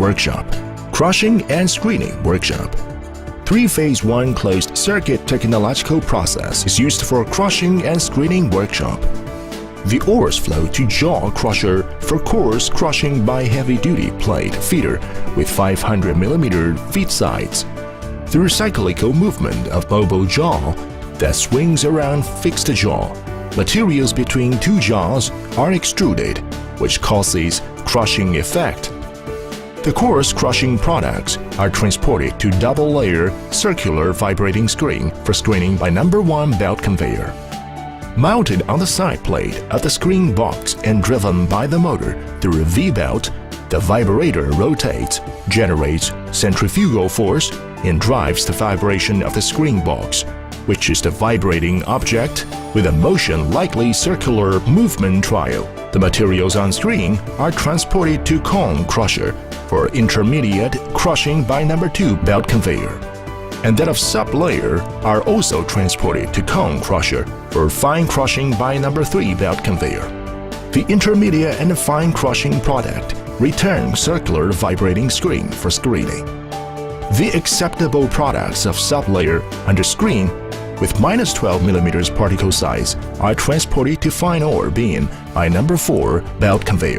workshop, crushing and screening workshop. Three-phase one closed-circuit technological process is used for crushing and screening workshop. The ores flow to jaw crusher for coarse crushing by heavy-duty plate feeder with 500 mm feed sides. Through cyclical movement of mobile jaw that swings around fixed jaw, materials between two jaws are extruded, which causes crushing effect. The coarse crushing products are transported to double-layer circular vibrating screen for screening by number 1 belt conveyor. Mounted on the side plate of the screen box and driven by the motor through a V-belt, the vibrator rotates, generates centrifugal force, and drives the vibration of the screen box, which is the vibrating object with a motion likely circular movement trial. The materials on screen are transported to cone crusher for intermediate crushing by number 2 belt conveyor, and that of sub-layer are also transported to cone crusher for fine crushing by number 3 belt conveyor. The intermediate and fine crushing product return circular vibrating screen for screening. The acceptable products of sub-layer under screen with -12 mm particle size are transported to fine ore bin by number 4 belt conveyor.